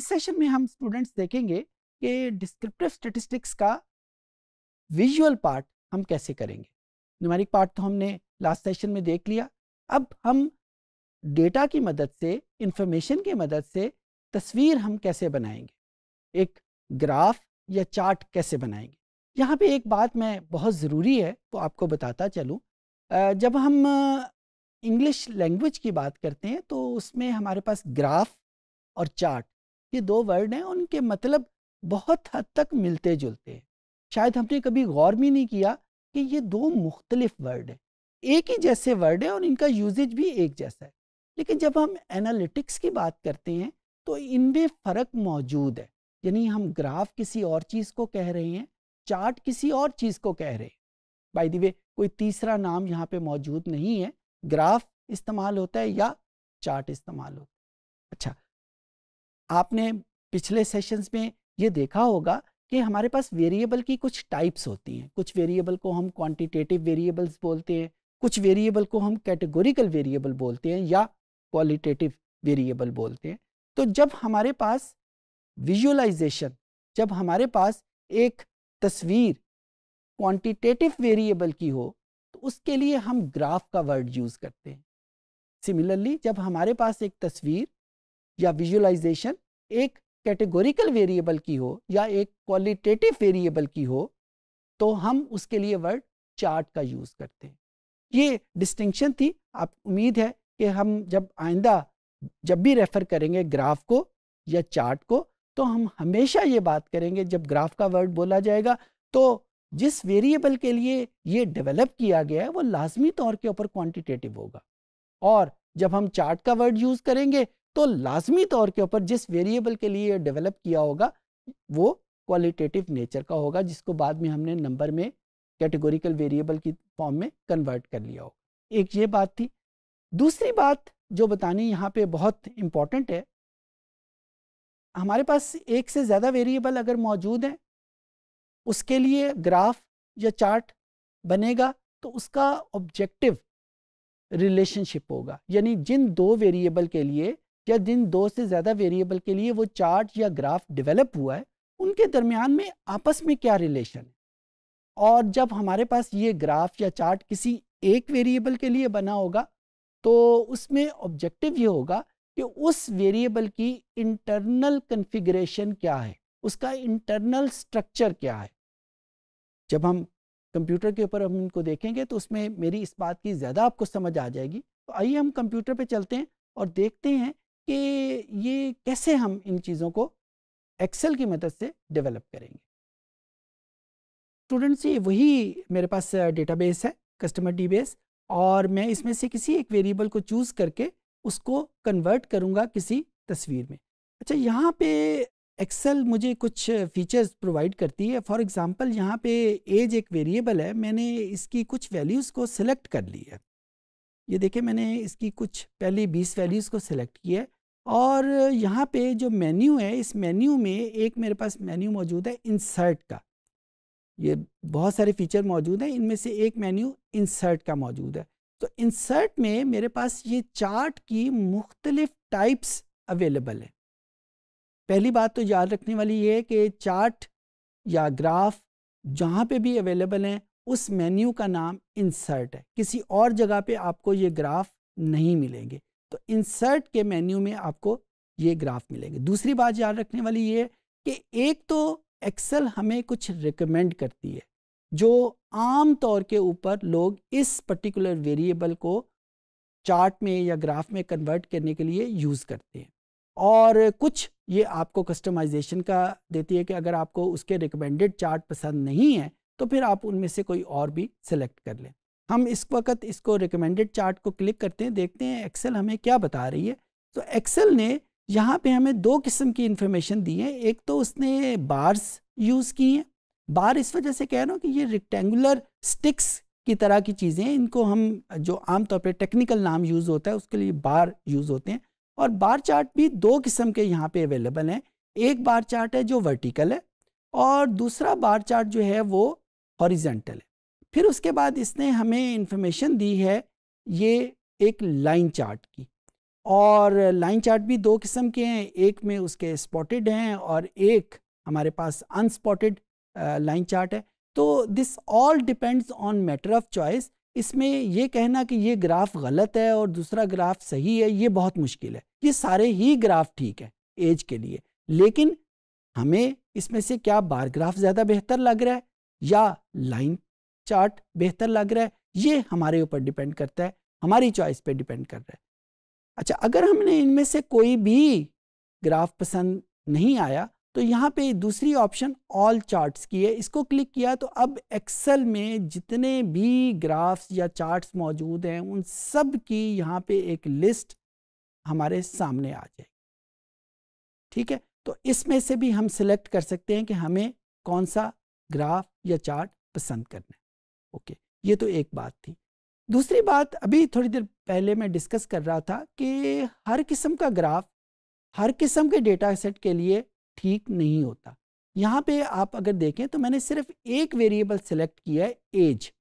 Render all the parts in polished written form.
Session में हम students देखेंगे कि डिस्क्रिप्टिव स्टैटिस्टिक्स का विजुअल पार्ट हम कैसे करेंगे। न्यूमेरिक पार्ट तो हमने लास्ट सेशन में देख लिया। अब हम डेटा की मदद से, इंफॉर्मेशन की मदद से तस्वीर हम कैसे बनाएंगे, एक ग्राफ या चार्ट कैसे बनाएंगे। यहाँ पे एक बात मैं बहुत ज़रूरी है तो आपको बताता चलूँ। जब हम इंग्लिश लैंग्वेज की बात करते हैं तो उसमें हमारे पास ग्राफ और चार्ट, ये दो वर्ड हैं, उनके मतलब बहुत हद तक मिलते जुलते हैं। शायद हमने कभी गौर भी नहीं किया कि ये दो मुख्तलिफ वर्ड हैं, एक ही जैसे वर्ड है और इनका यूजेज भी एक जैसा है। लेकिन जब हम एनालिटिक्स की बात करते हैं तो इनमें फ़र्क मौजूद है। यानी हम ग्राफ किसी और चीज़ को कह रहे हैं, चार्ट किसी और चीज़ को कह रहे हैं। बाय द वे कोई तीसरा नाम यहाँ पे मौजूद नहीं है, ग्राफ इस्तेमाल होता है या चार्ट इस्तेमाल होता है। अच्छा, आपने पिछले सेशंस में ये देखा होगा कि हमारे पास वेरिएबल की कुछ टाइप्स होती हैं। कुछ वेरिएबल को हम क्वांटिटेटिव वेरिएबल्स बोलते हैं, कुछ वेरिएबल को हम कैटेगोरिकल वेरिएबल बोलते हैं या क्वालिटेटिव वेरिएबल बोलते हैं। तो जब हमारे पास विजुअलाइजेशन, जब हमारे पास एक तस्वीर क्वांटिटेटिव वेरिएबल की हो तो उसके लिए हम ग्राफ का वर्ड यूज़ करते हैं। सिमिलरली जब हमारे पास एक तस्वीर या विजुअलाइजेशन एक कैटेगोरिकल वेरिएबल की हो या एक क्वालिटेटिव वेरिएबल की हो तो हम उसके लिए वर्ड चार्ट का यूज़ करते हैं। ये डिस्टिंक्शन थी। आप उम्मीद है कि हम जब आइंदा जब भी रेफ़र करेंगे ग्राफ को या चार्ट को तो हम हमेशा ये बात करेंगे, जब ग्राफ का वर्ड बोला जाएगा तो जिस वेरिएबल के लिए ये डेवलप किया गया है वो लाजमी तौर के ऊपर क्वांटिटेटिव होगा, और जब हम चार्ट का वर्ड यूज़ करेंगे तो लाजमी तौर के ऊपर जिस वेरिएबल के लिए डेवलप किया होगा वो क्वालिटेटिव नेचर का होगा, जिसको बाद में हमने नंबर में कैटेगोरिकल वेरिएबल की फॉर्म में कन्वर्ट कर लिया होगा। एक ये बात थी। दूसरी बात जो बतानी यहाँ पे बहुत इम्पॉर्टेंट है, हमारे पास एक से ज़्यादा वेरिएबल अगर मौजूद हैं उसके लिए ग्राफ या चार्ट बनेगा तो उसका ऑब्जेक्टिव रिलेशनशिप होगा। यानी जिन दो वेरिएबल के लिए या जिन दो से ज़्यादा वेरिएबल के लिए वो चार्ट या ग्राफ डेवलप हुआ है उनके दरमियान में आपस में क्या रिलेशन है। और जब हमारे पास ये ग्राफ या चार्ट किसी एक वेरिएबल के लिए बना होगा तो उसमें ऑब्जेक्टिव ये होगा कि उस वेरिएबल की इंटरनल कॉन्फ़िगरेशन क्या है, उसका इंटरनल स्ट्रक्चर क्या है। जब हम कंप्यूटर के ऊपर हम इनको देखेंगे तो उसमें मेरी इस बात की ज़्यादा आपको समझ आ जाएगी। तो आइए हम कंप्यूटर पे चलते हैं और देखते हैं कि ये कैसे हम इन चीज़ों को एक्सेल की मदद से डेवलप करेंगे। स्टूडेंट्स, ये वही मेरे पास डेटाबेस है, कस्टमर डीबेस, और मैं इसमें से किसी एक वेरिएबल को चूज़ करके उसको कन्वर्ट करूँगा किसी तस्वीर में। अच्छा, यहाँ पे एक्सेल मुझे कुछ फीचर्स प्रोवाइड करती है। फॉर एग्ज़ाम्पल यहाँ पे एज एक वेरिएबल है, मैंने इसकी कुछ वैल्यूज़ को सिलेक्ट कर ली है। ये देखिए, मैंने इसकी कुछ पहली 20 वैल्यूज़ को सिलेक्ट किया है और यहाँ पे जो मेन्यू है, इस मेन्यू में एक मेरे पास मेन्यू मौजूद है इंसर्ट का। ये बहुत सारे फीचर मौजूद हैं, इनमें से एक मेन्यू इंसर्ट का मौजूद है। तो इंसर्ट में मेरे पास ये चार्ट की मुख्तलिफ टाइप्स अवेलेबल है। पहली बात तो याद रखने वाली ये है कि चार्ट या ग्राफ जहाँ पे भी अवेलेबल हैं उस मेन्यू का नाम इंसर्ट है, किसी और जगह पे आपको ये ग्राफ नहीं मिलेंगे। तो इंसर्ट के मेन्यू में आपको ये ग्राफ मिलेंगे। दूसरी बात याद रखने वाली ये है कि एक तो एक्सेल हमें कुछ रिकमेंड करती है जो आम तौर के ऊपर लोग इस पर्टिकुलर वेरिएबल को चार्ट में या ग्राफ में कन्वर्ट करने के लिए यूज़ करते हैं, और कुछ ये आपको कस्टमाइजेशन का देती है कि अगर आपको उसके रिकमेंडेड चार्ट पसंद नहीं है तो फिर आप उनमें से कोई और भी सिलेक्ट कर लें। हम इस वक्त इसको रिकमेंडेड चार्ट को क्लिक करते हैं, देखते हैं एक्सेल हमें क्या बता रही है। तो एक्सेल ने यहाँ पे हमें दो किस्म की इंफॉर्मेशन दी है। एक तो उसने बार्स यूज़ की हैं। बार इस वजह से कह रहा हूँ कि ये रेक्टेंगुलर स्टिक्स की तरह की चीज़ें हैं, इनको हम जो आमतौर पे टेक्निकल नाम यूज़ होता है उसके लिए बार यूज़ होते हैं। और बार चार्ट भी दो किस्म के यहाँ पे अवेलेबल हैं। एक बार चार्ट है जो वर्टिकल है और दूसरा बार चार्ट जो है वो हॉरिजेंटल है। फिर उसके बाद इसने हमें इंफॉर्मेशन दी है ये एक लाइन चार्ट की। और लाइन चार्ट भी दो किस्म के हैं, एक में उसके स्पॉटेड हैं और एक हमारे पास अनस्पॉटेड लाइन चार्ट है। तो this all depends on matter of choice. इसमें ये कहना कि ये ग्राफ गलत है और दूसरा ग्राफ सही है, ये बहुत मुश्किल है। ये सारे ही ग्राफ ठीक है एज के लिए, लेकिन हमें इसमें से क्या बार ग्राफ ज़्यादा बेहतर लग रहा है या लाइन चार्ट बेहतर लग रहा है, ये हमारे ऊपर डिपेंड करता है, हमारी चॉइस पे डिपेंड कर रहा है। अच्छा, अगर हमने इनमें से कोई भी ग्राफ पसंद नहीं आया तो यहाँ पे दूसरी ऑप्शन ऑल चार्ट्स की है, इसको क्लिक किया तो अब एक्सेल में जितने भी ग्राफ्स या चार्ट्स मौजूद हैं उन सब की यहाँ पे एक लिस्ट हमारे सामने आ जाएगी। ठीक है, तो इसमें से भी हम सिलेक्ट कर सकते हैं कि हमें कौन सा ग्राफ या चार्ट पसंद करना है। ओके, ये तो एक बात थी। दूसरी बात, अभी थोड़ी देर पहले मैं डिस्कस कर रहा था कि हर किस्म का ग्राफ हर किस्म के डेटा सेट के लिए ठीक नहीं होता। यहाँ पे आप अगर देखें तो मैंने सिर्फ एक वेरिएबल सेलेक्ट किया है, एज।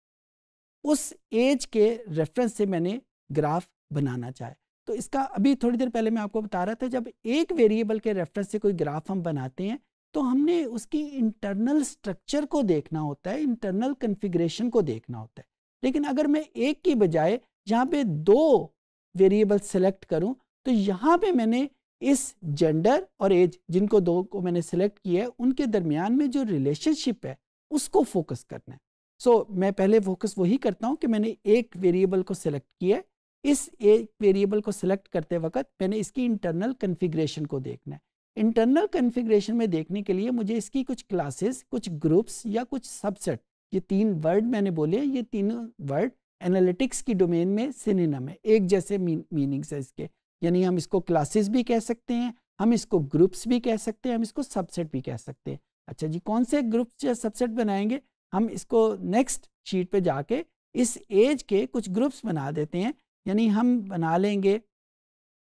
उस एज के रेफरेंस से मैंने ग्राफ बनाना चाहे तो इसका अभी थोड़ी देर पहले मैं आपको बता रहा था, जब एक वेरिएबल के रेफरेंस से कोई ग्राफ हम बनाते हैं तो हमने उसकी इंटरनल स्ट्रक्चर को देखना होता है, इंटरनल कॉन्फ़िगरेशन को देखना होता है। लेकिन अगर मैं एक की बजाय यहाँ पे दो वेरिएबल सेलेक्ट करूँ तो यहाँ पे मैंने इस जेंडर और एज, जिनको दो को मैंने सेलेक्ट किया है, उनके दरमियान में जो रिलेशनशिप है उसको फोकस करना है। सो मैं पहले फोकस वही करता हूँ कि मैंने एक वेरिएबल को सिलेक्ट किया है, इस एक वेरिएबल को सिलेक्ट करते वक्त मैंने इसकी इंटरनल कॉन्फ़िगरेशन को देखना है। इंटरनल कॉन्फ़िगरेशन में देखने के लिए मुझे इसकी कुछ क्लासेस, कुछ ग्रुप्स या कुछ सबसेट, ये तीन वर्ड मैंने बोले, ये तीनों वर्ड एनालिटिक्स की डोमेन में सिनोनिम है, एक जैसे मीनिंग्स है इसके। यानी हम इसको क्लासेस भी कह सकते हैं, हम इसको ग्रुप्स भी कह सकते हैं, हम इसको सबसेट भी कह सकते हैं। अच्छा जी, कौन से ग्रुप्स या सबसेट बनाएंगे? हम इसको नेक्स्ट शीट पे जाके इस एज के कुछ ग्रुप्स बना देते हैं। यानी हम बना लेंगे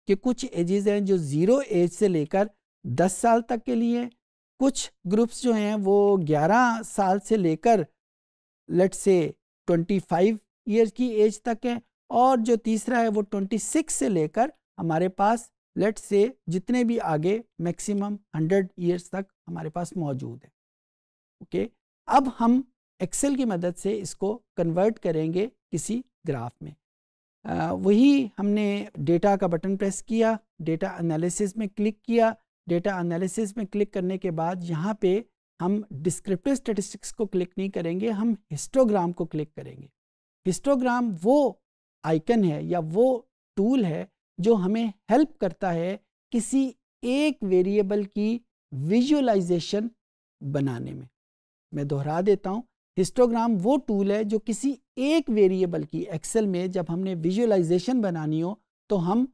कि कुछ एजेस हैं जो 0 एज से लेकर 10 साल तक के लिए, कुछ ग्रुप्स जो हैं वो 11 साल से लेकर लेट्स से 25 ईयर्स की एज तक है, और जो तीसरा है वो 26 से लेकर हमारे पास लेट्स से जितने भी आगे मैक्सिमम 100 ईयर्स तक हमारे पास मौजूद है। ओके, अब हम एक्सेल की मदद से इसको कन्वर्ट करेंगे किसी ग्राफ में। वही हमने डेटा का बटन प्रेस किया, डेटा एनालिसिस में क्लिक किया। डेटा एनालिसिस में क्लिक करने के बाद यहाँ पे हम डिस्क्रिप्टिव स्टैटिस्टिक्स को क्लिक नहीं करेंगे, हम हिस्टोग्राम को क्लिक करेंगे। हिस्टोग्राम वो आइकन है या वो टूल है जो हमें हेल्प करता है किसी एक वेरिएबल की विजुअलाइजेशन बनाने में। मैं दोहरा देता हूँ, हिस्टोग्राम वो टूल है जो किसी एक वेरिएबल की एक्सेल में जब हमने विजुअलाइजेशन बनानी हो तो हम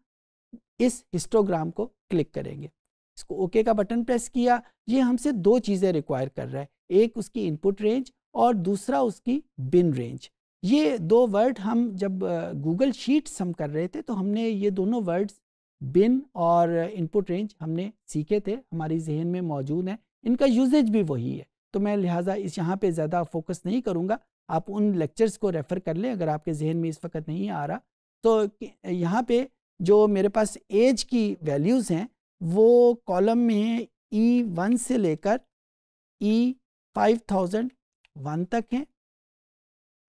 इस हिस्टोग्राम को क्लिक करेंगे। इसको ओके का बटन प्रेस किया। ये हमसे दो चीज़ें रिक्वायर कर रहा है, एक उसकी इनपुट रेंज और दूसरा उसकी बिन रेंज। ये दो वर्ड हम जब गूगल शीट्स हम कर रहे थे तो हमने ये दोनों वर्ड्स बिन और इनपुट रेंज हमने सीखे थे, हमारी जहन में मौजूद हैं, इनका यूजेज भी वही है। तो मैं लिहाजा इस यहाँ पे ज़्यादा फोकस नहीं करूँगा, आप उन लेक्चर्स को रेफ़र कर लें अगर आपके जहन में इस वक्त नहीं आ रहा। तो यहाँ पे जो मेरे पास एज की वैल्यूज़ हैं वो कॉलम में है E1 से लेकर E5001 तक हैं,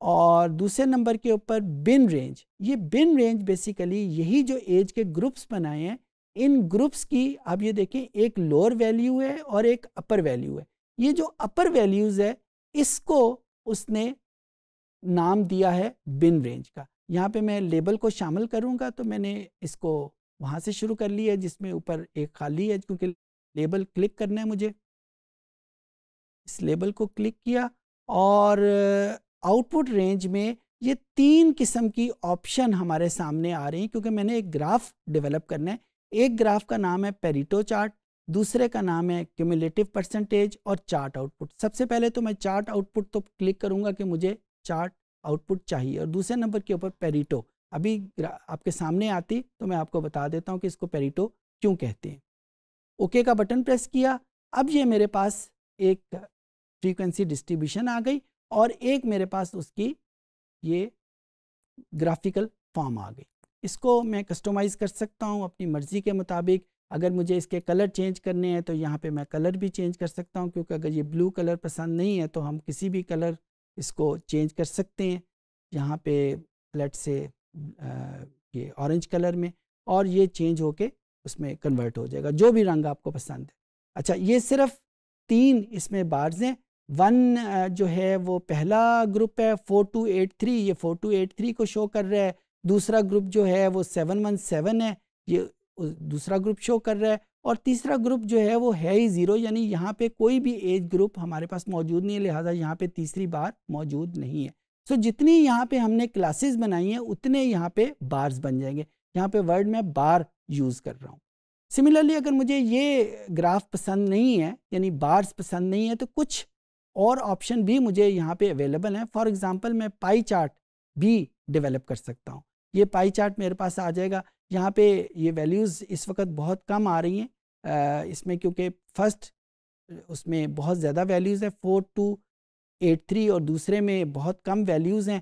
और दूसरे नंबर के ऊपर बिन रेंज। ये बिन रेंज बेसिकली यही जो एज के ग्रुप्स बनाए हैं, इन ग्रुप्स की आप ये देखें, एक लोअर वैल्यू है और एक अपर वैल्यू है। ये जो अपर वैल्यूज़ है इसको उसने नाम दिया है बिन रेंज का। यहाँ पे मैं लेबल को शामिल करूँगा तो मैंने इसको वहाँ से शुरू कर लिया है जिसमें ऊपर एक खाली है, क्योंकि लेबल क्लिक करना है मुझे। इस लेबल को क्लिक किया और आउटपुट रेंज में ये तीन किस्म की ऑप्शन हमारे सामने आ रही हैं, क्योंकि मैंने एक ग्राफ डेवलप करना है। एक ग्राफ का नाम है पेरिटो चार्ट, दूसरे का नाम है क्यूमुलेटिव परसेंटेज और चार्ट आउटपुट। सबसे पहले तो मैं चार्ट आउटपुट तो क्लिक करूंगा कि मुझे चार्ट आउटपुट चाहिए, और दूसरे नंबर के ऊपर पेरिटो अभी आपके सामने आती तो मैं आपको बता देता हूं कि इसको पेरिटो क्यों कहते हैं। ओके का बटन प्रेस किया। अब ये मेरे पास एक फ्रीक्वेंसी डिस्ट्रीब्यूशन आ गई और एक मेरे पास उसकी ये ग्राफिकल फॉर्म आ गई। इसको मैं कस्टमाइज़ कर सकता हूँ अपनी मर्ज़ी के मुताबिक। अगर मुझे इसके कलर चेंज करने हैं तो यहाँ पे मैं कलर भी चेंज कर सकता हूँ, क्योंकि अगर ये ब्लू कलर पसंद नहीं है तो हम किसी भी कलर इसको चेंज कर सकते हैं। यहाँ पे लेट से ये ऑरेंज कलर में, और ये चेंज होके उसमें कन्वर्ट हो जाएगा, जो भी रंग आपको पसंद है। अच्छा, ये सिर्फ 3 इसमें बार्स हैं। 1 जो है वो पहला ग्रुप है 4283, ये 4283 को शो कर रहा है। दूसरा ग्रुप जो है वो 717 है, ये दूसरा ग्रुप शो कर रहा है। और तीसरा ग्रुप जो है वो है ही 0, यानी यहाँ पे कोई भी एज ग्रुप हमारे पास मौजूद नहीं है, लिहाजा यहाँ पे तीसरी बार मौजूद नहीं है। सो जितनी यहाँ पे हमने क्लासेस बनाई हैं उतने यहाँ पे बार्स बन जाएंगे। यहाँ पे वर्ड में बार यूज़ कर रहा हूँ। सिमिलरली अगर मुझे ये ग्राफ पसंद नहीं है, यानी बार्स पसंद नहीं है, तो कुछ और ऑप्शन भी मुझे यहाँ पे अवेलेबल हैं। फॉर एग्जांपल मैं पाई चार्ट भी डेवलप कर सकता हूँ। ये पाई चार्ट मेरे पास आ जाएगा। यहाँ पे ये वैल्यूज़ इस वक्त बहुत कम आ रही हैं इसमें, क्योंकि फर्स्ट उसमें बहुत ज़्यादा वैल्यूज़ है 4283 और दूसरे में बहुत कम वैल्यूज़ हैं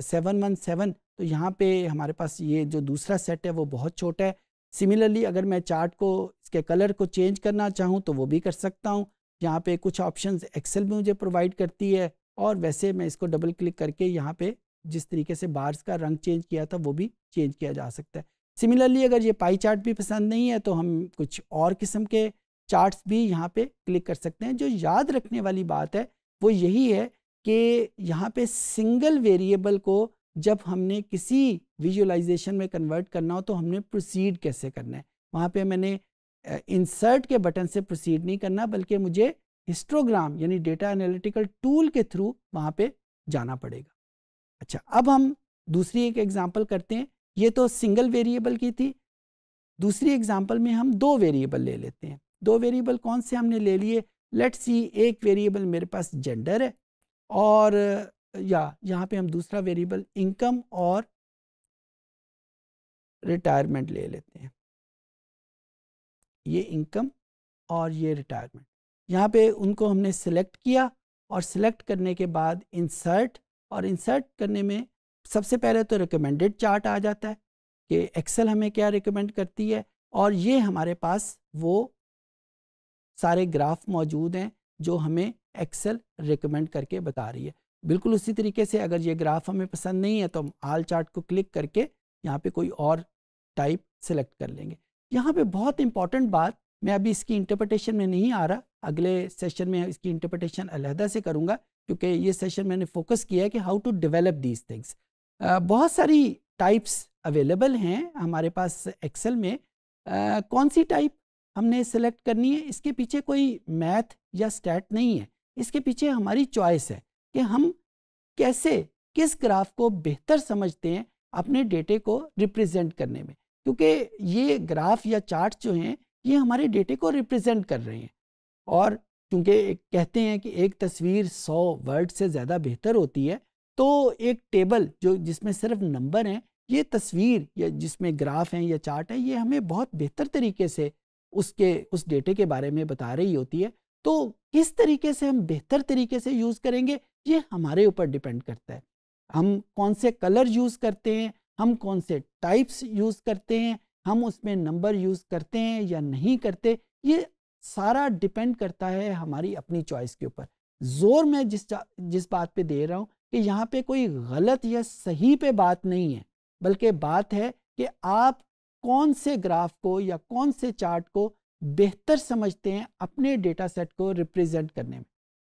717। तो यहाँ पे हमारे पास ये जो दूसरा सेट है वो बहुत छोटा है। सिमिलरली अगर मैं चार्ट को, इसके कलर को चेंज करना चाहूँ तो वो भी कर सकता हूँ। यहाँ पे कुछ ऑप्शंस एक्सेल में मुझे प्रोवाइड करती है, और वैसे मैं इसको डबल क्लिक करके यहाँ पे जिस तरीके से बार्स का रंग चेंज किया था वो भी चेंज किया जा सकता है। सिमिलरली अगर ये पाई चार्ट भी पसंद नहीं है तो हम कुछ और किस्म के चार्ट्स भी यहाँ पे क्लिक कर सकते हैं। जो याद रखने वाली बात है वो यही है कि यहाँ पे सिंगल वेरिएबल को जब हमने किसी विजुअलाइजेशन में कन्वर्ट करना हो तो हमने प्रोसीड कैसे करना है। वहाँ पे मैंने इंसर्ट के बटन से प्रोसीड नहीं करना, बल्कि मुझे हिस्टोग्राम यानी डेटा एनालिटिकल टूल के थ्रू वहाँ पे जाना पड़ेगा। अच्छा, अब हम दूसरी एक एग्जांपल करते हैं। ये तो सिंगल वेरिएबल की थी। दूसरी एग्जांपल में हम 2 वेरिएबल ले लेते हैं। 2 वेरिएबल कौन से हमने ले लिए? लेट्स सी, एक वेरिएबल मेरे पास जेंडर है, और यहाँ पे हम दूसरा वेरिएबल इनकम और रिटायरमेंट ले लेते हैं। ये इनकम और ये रिटायरमेंट, यहाँ पे उनको हमने सिलेक्ट किया, और सिलेक्ट करने के बाद इंसर्ट, और इंसर्ट करने में सबसे पहले तो रिकमेंडेड चार्ट आ जाता है कि एक्सेल हमें क्या रिकमेंड करती है, और ये हमारे पास वो सारे ग्राफ मौजूद हैं जो हमें एक्सेल रिकमेंड करके बता रही है। बिल्कुल उसी तरीके से अगर ये ग्राफ हमें पसंद नहीं है तो हम ऑल चार्ट को क्लिक करके यहाँ पे कोई और टाइप सेलेक्ट कर लेंगे। यहाँ पे बहुत इंपॉर्टेंट बात, मैं अभी इसकी इंटरप्रिटेशन में नहीं आ रहा, अगले सेशन में इसकी इंटरप्रिटेशन अलहदा से करूँगा, क्योंकि ये सेशन मैंने फोकस किया है कि how to develop these things. बहुत सारी टाइप्स अवेलेबल हैं हमारे पास एक्सेल में। कौन सी टाइप हमने सेलेक्ट करनी है, इसके पीछे कोई मैथ या स्टैट नहीं है, इसके पीछे हमारी चॉइस है कि हम कैसे, किस ग्राफ को बेहतर समझते हैं अपने डेटे को रिप्रेजेंट करने में, क्योंकि ये ग्राफ या चार्ट जो हैं ये हमारे डेटे को रिप्रेजेंट कर रहे हैं। और क्योंकि कहते हैं कि एक तस्वीर 100 वर्ड से ज़्यादा बेहतर होती है, तो एक टेबल जो जिसमें सिर्फ नंबर हैं, ये तस्वीर या जिसमें ग्राफ हैं या चार्ट है, ये हमें बहुत बेहतर तरीके से उस डेटे के बारे में बता रही होती है। तो किस तरीके से हम बेहतर तरीके से यूज़ करेंगे ये हमारे ऊपर डिपेंड करता है। हम कौन से कलर यूज़ करते हैं, हम कौन से टाइप्स यूज़ करते हैं, हम उसमें नंबर यूज़ करते हैं या नहीं करते, ये सारा डिपेंड करता है हमारी अपनी चॉइस के ऊपर। जोर मैं जिस बात पे दे रहा हूँ कि यहाँ पे कोई गलत या सही पे बात नहीं है, बल्कि बात है कि आप कौन से ग्राफ को या कौन से चार्ट को बेहतर समझते हैं अपने डेटा सेट को रिप्रेजेंट करने में।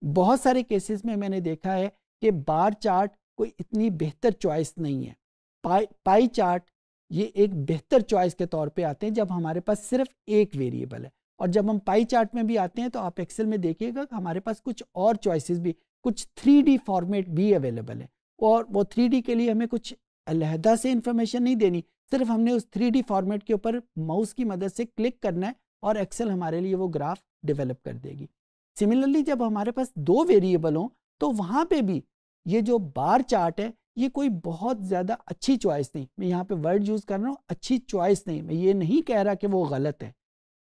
बहुत सारे केसेस में मैंने देखा है कि बार चार्ट कोई इतनी बेहतर चॉइस नहीं है। पाई चार्ट ये एक बेहतर चॉइस के तौर पे आते हैं जब हमारे पास सिर्फ एक वेरिएबल है। और जब हम पाई चार्ट में भी आते हैं तो आप एक्सेल में देखिएगा कि हमारे पास कुछ और चॉइसेस भी, कुछ 3D फॉर्मेट भी अवेलेबल है, और वो 3D के लिए हमें कुछ अलहदा से इंफॉर्मेशन नहीं देनी, सिर्फ हमने उस 3D फॉर्मेट के ऊपर माउस की मदद से क्लिक करना है और एक्सेल हमारे लिए वो ग्राफ डेवलप कर देगी। सिमिलरली जब हमारे पास 2 वेरिएबल हों तो वहाँ पे भी ये जो बार चार्ट है ये कोई बहुत ज़्यादा अच्छी चॉइस नहीं, मैं यहाँ पे वर्ड यूज़ कर रहा हूँ, अच्छी चॉइस नहीं, मैं ये नहीं कह रहा कि वो गलत है,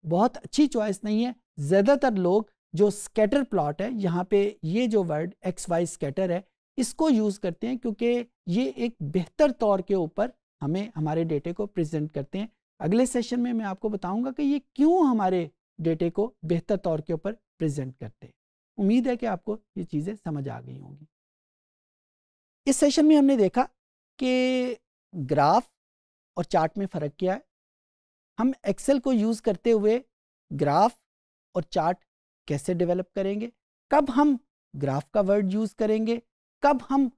बहुत अच्छी चॉइस नहीं है। ज़्यादातर लोग जो स्कैटर प्लॉट है, यहाँ पे ये जो वर्ड XY स्कैटर है, इसको यूज़ करते हैं क्योंकि ये एक बेहतर तौर के ऊपर हमें हमारे डेटे को प्रेजेंट करते हैं। अगले सेशन में मैं आपको बताऊंगा कि ये क्यों हमारे डेटे को बेहतर तौर के ऊपर प्रेजेंट करते हैं। उम्मीद है कि आपको ये चीज़ें समझ आ गई होंगी। इस सेशन में हमने देखा कि ग्राफ और चार्ट में फ़र्क क्या है। हम एक्सेल को यूज़ करते हुए ग्राफ और चार्ट कैसे डेवलप करेंगे, कब हम ग्राफ का वर्ड यूज़ करेंगे, कब हम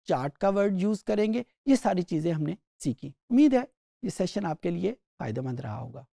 चार्ट का वर्ड यूज़ करेंगे, ये सारी चीज़ें हमने सीखी। उम्मीद है ये सेशन आपके लिए फ़ायदेमंद रहा होगा।